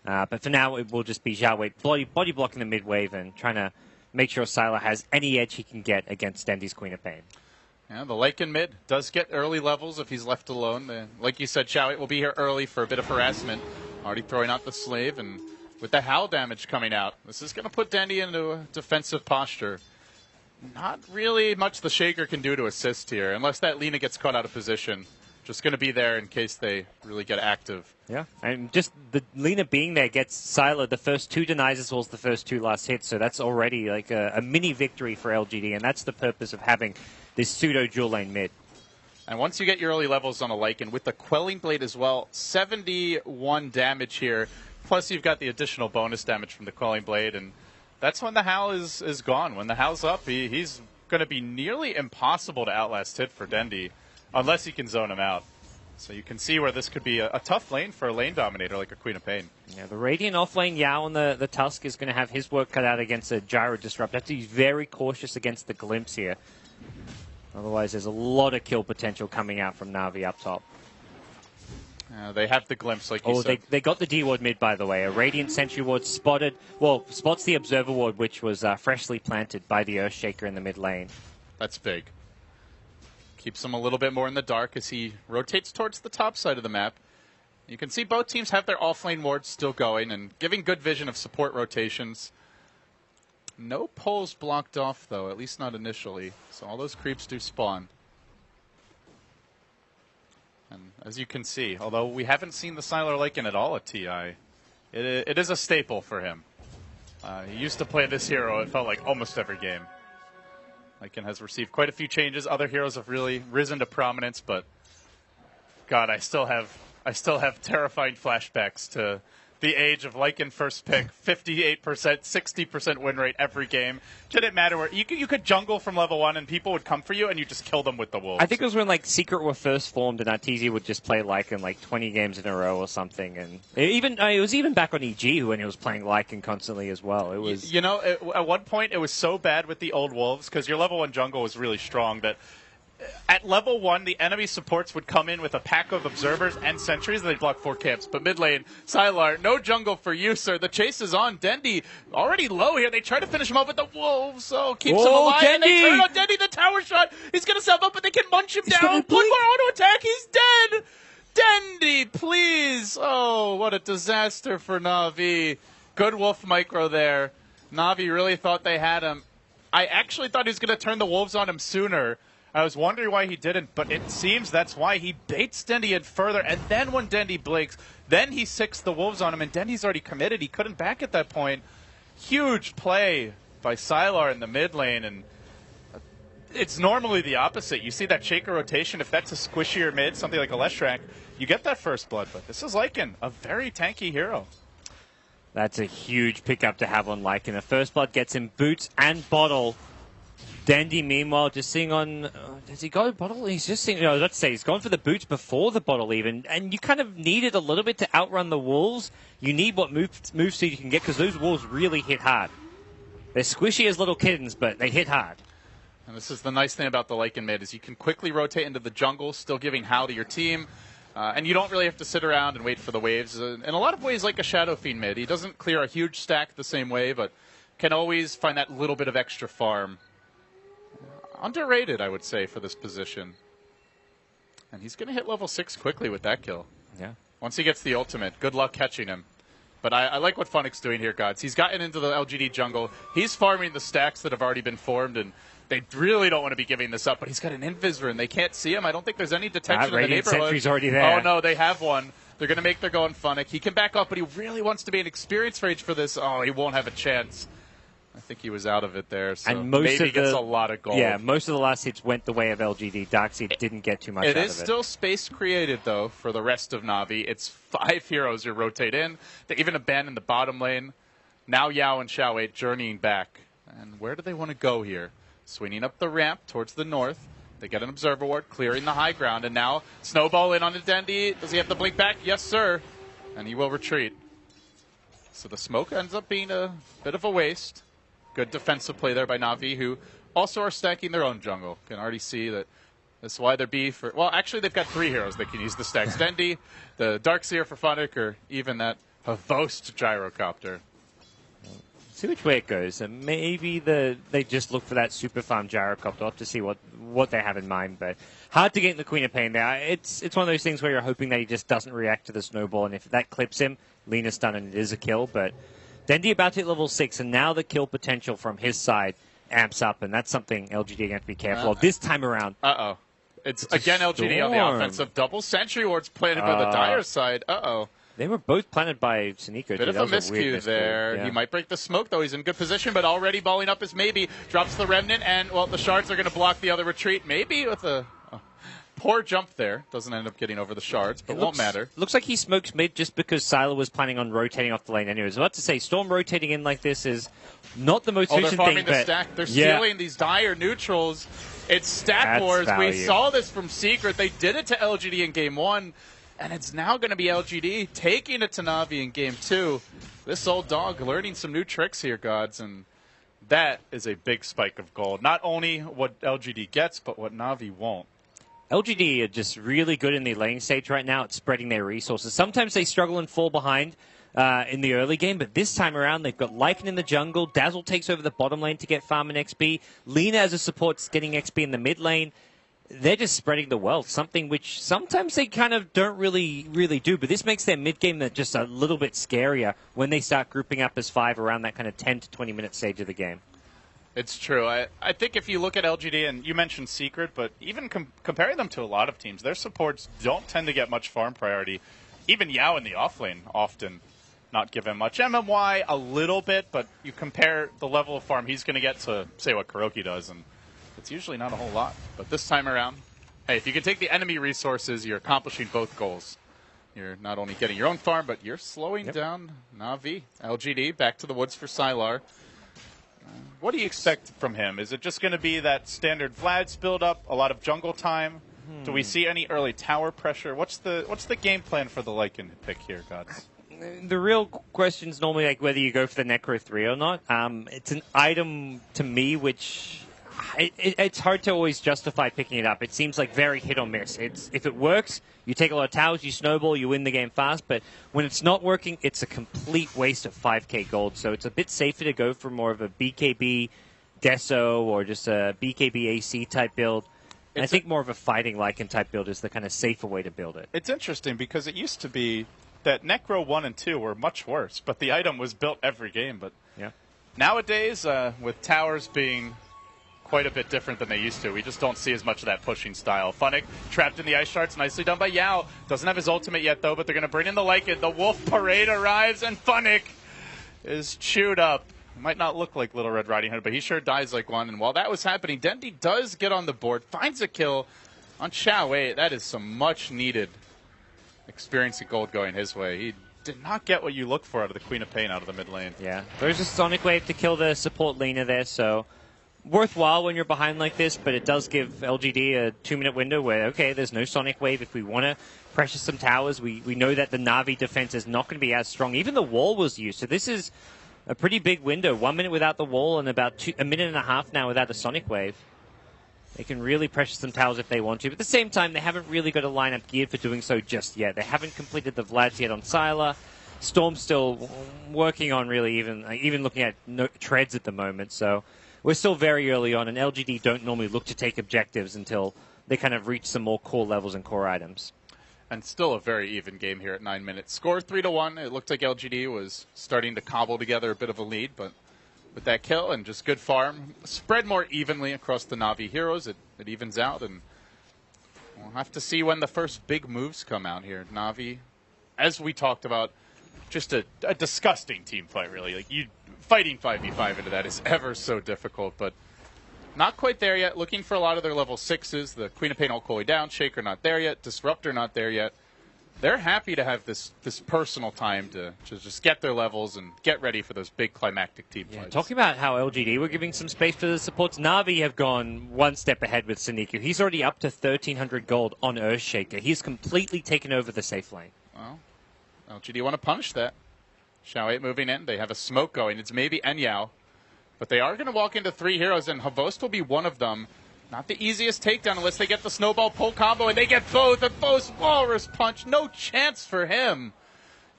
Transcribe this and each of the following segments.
But for now, it will just be Xiao Wei body blocking the mid wave and trying to make sure Sylar has any edge he can get against Dendy's Queen of Pain. Yeah, the Lycan mid does get early levels if he's left alone. Like you said, Xiao Wei will be here early for a bit of harassment. Already throwing out the Slave, and with the Howl damage coming out, this is going to put Dendy into a defensive posture. Not really much the Shaker can do to assist here, unless that Lina gets caught out of position. Just going to be there in case they really get active. Yeah, and just the Lina being there gets Sylar the first 2 denies as well as the first 2 last hits, so that's already like a mini victory for LGD, and that's the purpose of having this pseudo dual lane mid. And once you get your early levels on a Lycan, with the Quelling Blade as well, 71 damage here, plus you've got the additional bonus damage from the Quelling Blade, and that's when the Howl is gone. When the Howl's up, he's going to be nearly impossible to outlast hit for Dendy. Unless he can zone him out. So you can see where this could be a tough lane for a lane dominator like a Queen of Pain. Yeah, the Radiant offlane Yao on the Tusk is going to have his work cut out against a Gyro Disrupt. Have to be very cautious against the Glimpse here. Otherwise, there's a lot of kill potential coming out from Na'Vi up top. They have the Glimpse, like you said. They got the D ward mid, by the way. A Radiant Sentry ward spotted. Well, spots the Observer ward, which was freshly planted by the Earthshaker in the mid lane. That's big. Keeps him a little bit more in the dark as he rotates towards the top side of the map. You can see both teams have their offlane wards still going and giving good vision of support rotations. No poles blocked off, though, at least not initially. So all those creeps do spawn. And as you can see, although we haven't seen the Sylar Lycan at all at TI, it is a staple for him. He used to play this hero, it felt like, almost every game. Lycan has received quite a few changes. Other heroes have really risen to prominence, but God, I still have terrifying flashbacks to the age of Lycan first pick, 58%, 60% win rate every game. Didn't matter where you could jungle from level 1 and people would come for you and you just kill them with the wolves. I think it was when like Secret were first formed and Arteezy would just play Lycan like 20 games in a row or something, and it was even back on EG when he was playing Lycan constantly as well. It was at one point it was so bad with the old wolves because your level 1 jungle was really strong that at level 1, the enemy supports would come in with a pack of observers and sentries, and they'd block 4 camps. But mid lane, Sylar, no jungle for you, sir. The chase is on. Dendy already low here. They try to finish him off with the wolves, so keeps him alive. Dendy! And they turn on Dendy, the tower shot. He's going to self up, but they can munch him down. One more auto attack. He's dead. Dendy, please. Oh, what a disaster for Na'Vi. Good wolf micro there. Na'Vi really thought they had him. I actually thought he was going to turn the wolves on him sooner. I was wondering why he didn't, but it seems that's why he baits Dendy in further, and then when Dendy blinks, then he sicks the wolves on him, and Dendy's already committed. He couldn't back at that point. Huge play by Sylar in the mid lane, and it's normally the opposite. You see that Shaker rotation, if that's a squishier mid, something like a Leshrac, you get that first blood, but this is Lycan, a very tanky hero. That's a huge pickup to have on Lycan. The first blood gets him boots and bottle. Dendy, meanwhile, just seeing on... does he go bottle? He's just seeing... I was about to say, he's gone for the boots before the bottle even. And you kind of need it a little bit to outrun the wolves. You need what move speed you can get, because those wolves really hit hard. They're squishy as little kittens, but they hit hard. And this is the nice thing about the Lycan mid, is you can quickly rotate into the jungle, still giving Howl to your team. And you don't really have to sit around and wait for the waves. In a lot of ways, like a Shadow Fiend mid. He doesn't clear a huge stack the same way, but can always find that little bit of extra farm. Underrated, I would say, for this position. And he's going to hit level 6 quickly with that kill. Yeah. Once he gets the ultimate, good luck catching him. But I like what Funnick's doing here, Gods. He's gotten into the LGD jungle. He's farming the stacks that have already been formed, and they really don't want to be giving this up. But he's got an Invisor, and they can't see him. I don't think there's any detection in the neighborhood. Sentry's already there. Oh, no, they have one. They're going to make their go on Funnick. He can back up, but he really wants to be an experience rage for this. Oh, he won't have a chance. I think he was out of it there, so and most maybe of gets a lot of gold. Yeah, most of the last hits went the way of LGD. Darkseid didn't get too much out of it. It is still space created, though, for the rest of Na'Vi. It's 5 heroes you rotate in. They even abandon the bottom lane. Now Yao and Xiao Wei journeying back. And where do they want to go here? Swinging up the ramp towards the north. They get an Observer Ward, clearing the high ground. And now Snowball in on the Dendy. Does he have to blink back? Yes, sir. And he will retreat. So the smoke ends up being a bit of a waste. Good defensive play there by Na'Vi, who also are stacking their own jungle. Can already see that that's why they're B for... Well, actually, they've got 3 heroes that can use the stacks. Dendy, the Darkseer for Funnick, or even that A Vost gyrocopter. See which way it goes. And maybe they just look for that super farm gyrocopter. I'll have to see what they have in mind. But hard to get in the Queen of Pain there. It's one of those things where you're hoping that he just doesn't react to the snowball. And if that clips him, Lena's done and it is a kill. But Dendi about to hit level 6. And now the kill potential from his side amps up. And that's something LGD are going to have to be careful of this time around. Uh-oh. It's again LGD on the offensive. Double Sentry Wards planted by the Dire side. Uh-oh. They were both planted by Siniko. Bit of a miscue there. Yeah. He might break the smoke, though. He's in good position, but already balling up his maybe. Drops the Remnant, and, well, the shards are going to block the other retreat. Maybe with a poor jump there. Doesn't end up getting over the shards, but won't matter. Looks like he smokes mid just because Sylar was planning on rotating off the lane anyways. I was about to say, Storm rotating in like this is not the most efficient they're thing. Farming the stack. They're stealing these Dire neutrals. It's stack wars. We saw this from Secret. They did it to LGD in Game 1. And it's now going to be LGD taking it to Na'Vi in Game 2. This old dog learning some new tricks here, gods, and that is a big spike of gold. Not only what LGD gets, but what Na'Vi won't. LGD are just really good in the lane stage right now at spreading their resources. Sometimes they struggle and fall behind in the early game, but this time around they've got Lycan in the jungle. Dazzle takes over the bottom lane to get farm and XP. Lena as a support's getting XP in the mid lane. They're just spreading the wealth, something which sometimes they kind of don't really do. But this makes their mid-game just a little bit scarier when they start grouping up as 5 around that kind of 10 to 20-minute stage of the game. It's true. I think if you look at LGD, and you mentioned Secret, but even comparing them to a lot of teams, their supports don't tend to get much farm priority. Even Yao in the offlane often not given much. MMY a little bit, but you compare the level of farm he's going to get to, say, what Kuroki does, and it's usually not a whole lot. But this time around, hey, if you can take the enemy resources, you're accomplishing both goals. You're not only getting your own farm, but you're slowing down Na'Vi. LGD, back to the woods for Sylar. What do you expect from him? Is it just going to be that standard Vlad's build-up, a lot of jungle time? Do we see any early tower pressure? What's the game plan for the Lycan pick here, gods? The real question is normally like whether you go for the Necro 3 or not. It's an item to me which it's hard to always justify picking it up. It seems like very hit or miss. If it works, you take a lot of towers, you snowball, you win the game fast. But when it's not working, it's a complete waste of 5k gold. So it's a bit safer to go for more of a BKB Deso or just a BKB AC type build. And I think more of a fighting Lycan type build is the kind of safer way to build it. It's interesting because it used to be that Necro 1 and 2 were much worse, but the item was built every game. But nowadays, with towers being quite a bit different than they used to, we just don't see as much of that pushing style. Funnick trapped in the ice shards, nicely done by Yao. Doesn't have his ultimate yet, though, but they're going to bring in the Lycan. The Wolf Parade arrives, and Funnick is chewed up. Might not look like Little Red Riding Hood, but he sure dies like one. And while that was happening, Dendi does get on the board, finds a kill on Xiao Wei. That is some much-needed experience of gold going his way. He did not get what you look for out of the Queen of Pain out of the mid lane. Yeah, there's a Sonic Wave to kill the support Lena there, so worthwhile when you're behind like this, but it does give LGD a 2-minute window where, okay, there's no Sonic Wave. If we want to pressure some towers, we know that the Na'Vi defense is not going to be as strong. Even the wall was used, so this is a pretty big window. 1 minute without the wall and about a minute and a half now without the Sonic Wave. They can really pressure some towers if they want to, but at the same time, they haven't really got a lineup geared for doing so just yet. They haven't completed the Vlads yet on Sylar. Storm's still working on really even looking at treads at the moment, so we're still very early on, and LGD don't normally look to take objectives until they kind of reach some more core levels and core items. And still a very even game here at 9 minutes. Score 3-1. It looked like LGD was starting to cobble together a bit of a lead, but with that kill and just good farm, spread more evenly across the Na'Vi heroes, it evens out, and we'll have to see when the first big moves come out here. Na'Vi, as we talked about, just a disgusting team fight, really. Like, fighting 5v5 into that is ever so difficult, but not quite there yet. Looking for a lot of their level 6s. The Queen of Pain all way down. Shaker not there yet. Disruptor not there yet. They're happy to have this personal time to just get their levels and get ready for those big climactic team fights. Talking about how LGD were giving some space for the supports, Na'Vi have gone one step ahead with Siniko. He's already up to 1,300 gold on Earthshaker. He's completely taken over the safe lane. Well, LGD want to punish that. Xiao 8 moving in. They have a smoke going. It's maybe Enyao. But they are going to walk into 3 heroes, and Havost will be one of them. Not the easiest takedown unless they get the snowball pull combo, and they get both. And both Walrus Punch. No chance for him.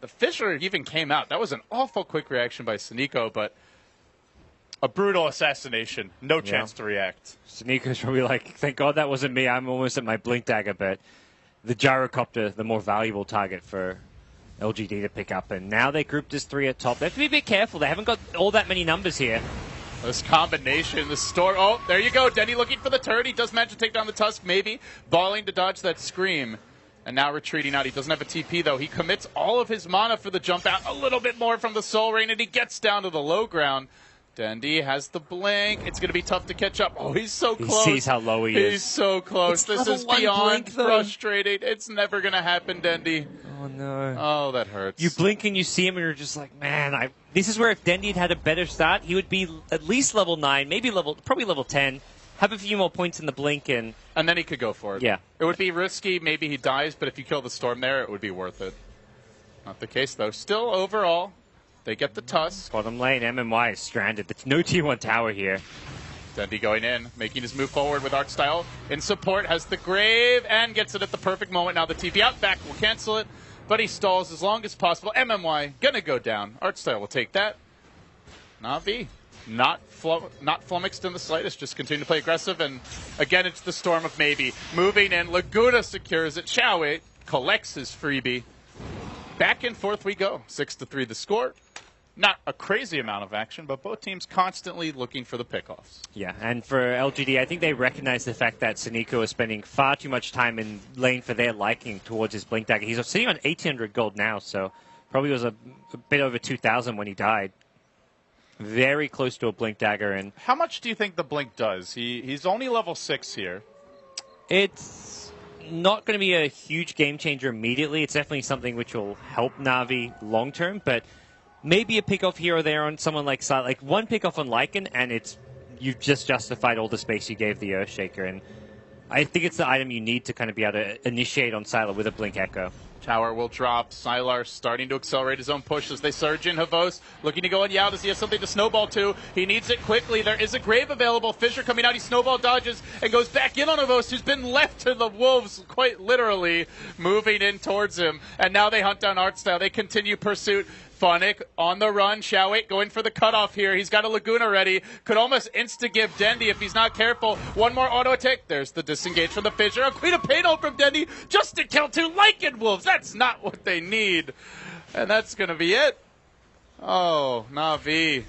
The Fissure even came out. That was an awful quick reaction by Sneeko, but a brutal assassination. No chance to react. Sneeko's probably like, thank God that wasn't me. I'm almost at my blink dagger, but the gyrocopter, the more valuable target for LGD to pick up. And now they grouped as 3 at top. They have to be a bit careful. They haven't got all that many numbers here. This combination, the store. Oh, there you go. Denny looking for the turret. He does manage to take down the Tusk, maybe. Balling to dodge that scream. And now retreating out. He doesn't have a TP, though. He commits all of his mana for the jump out. A little bit more from the Soul Rain, and he gets down to the low ground. Dendy has the blink. It's going to be tough to catch up. Oh, he's so close. He sees how low he is. He's so close. This is beyond frustrating. It's never going to happen, Dendy. Oh, no. Oh, that hurts. You blink and you see him, and you're just like, man, this is where if Dendy had had a better start, he would be at least level 9, probably level 10. Have a few more points in the blink, and then he could go for it. Yeah. It would be risky. Maybe he dies, but if you kill the Storm there, it would be worth it. Not the case, though. Still, overall, they get the Tusk. Bottom lane, MMY is stranded. There's no tier 1 tower here. Dendy going in, making his move forward with Artstyle. In support, has the Grave, and gets it at the perfect moment. Now the TP out, back will cancel it, but he stalls as long as possible. MMY gonna go down. Artstyle will take that. Na'Vi. Not flummoxed in the slightest, just continue to play aggressive, and again it's the Storm of Maybe. Moving in, Laguna secures it, Xiaowei collects his freebie. Back and forth we go, 6-3 the score. Not a crazy amount of action, but both teams constantly looking for the pickoffs. Yeah, and for LGD, I think they recognize the fact that Sneeko is spending far too much time in lane for their liking towards his blink dagger. He's sitting on 1,800 gold now, so probably was a bit over 2,000 when he died. Very close to a blink dagger. And how much do you think the blink does? He's only level 6 here. It's not going to be a huge game changer immediately. It's definitely something which will help Na'Vi long term, but maybe a pickoff here or there on someone like Sylar. Like one pickoff on Lycan, and you've just justified all the space you gave the Earthshaker. And I think it's the item you need to kind of be able to initiate on Sylar with a Blink Echo. Tower will drop. Sylar starting to accelerate his own push as they surge in. Havos looking to go on Yao. Does he have something to snowball to? He needs it quickly. There is a Grave available. Fissure coming out. He snowball dodges and goes back in on Havos, who's been left to the wolves, quite literally, moving in towards him. And now they hunt down Artstyle. They continue pursuit. Funnick on the run. Xiaowei going for the cutoff here. He's got a Laguna ready. Could almost insta-give Dendy if he's not careful. One more auto attack. There's the disengage from the Fissure. A Queen of Pain from Dendy just to kill 2 Lycan Wolves. That's not what they need. And that's going to be it. Oh, Na'Vi.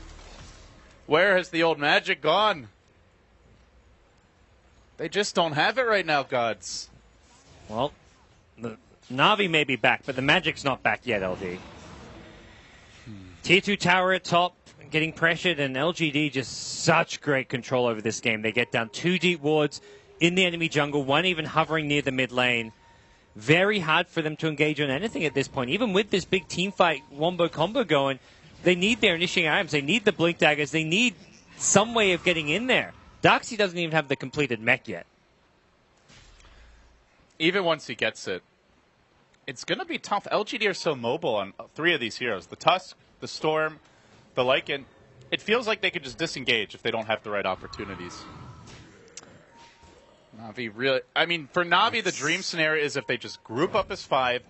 Where has the old magic gone? They just don't have it right now, gods. Well, the Na'Vi may be back, but the magic's not back yet, LD. Tier 2 tower at top, getting pressured, and LGD just such great control over this game. They get down 2 deep wards in the enemy jungle, one even hovering near the mid lane. Very hard for them to engage on anything at this point. Even with this big team fight wombo combo going, they need their initiating items. They need the blink daggers. They need some way of getting in there. Darkseid doesn't even have the completed mech yet. Even once he gets it, it's going to be tough. LGD are so mobile on 3 of these heroes. The Tusk, the Storm, the Lycan. It feels like they could just disengage if they don't have the right opportunities. Na'Vi really... I mean, for Na'Vi, the dream scenario is if they just group up as 5,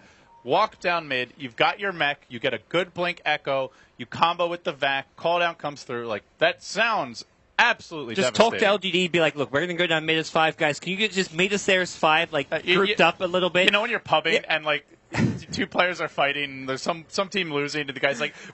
walk down mid, you've got your mech, you get a good Blink Echo, you combo with the Vac, call down comes through. Like, that sounds absolutely just devastating. Talk to LGD, be like, look, we're going to go down mid as 5, guys. Can you just meet us there as 5, like, grouped up a little bit? You know when you're pubbing and, like, 2 players are fighting, there's some team losing, and the guy's like,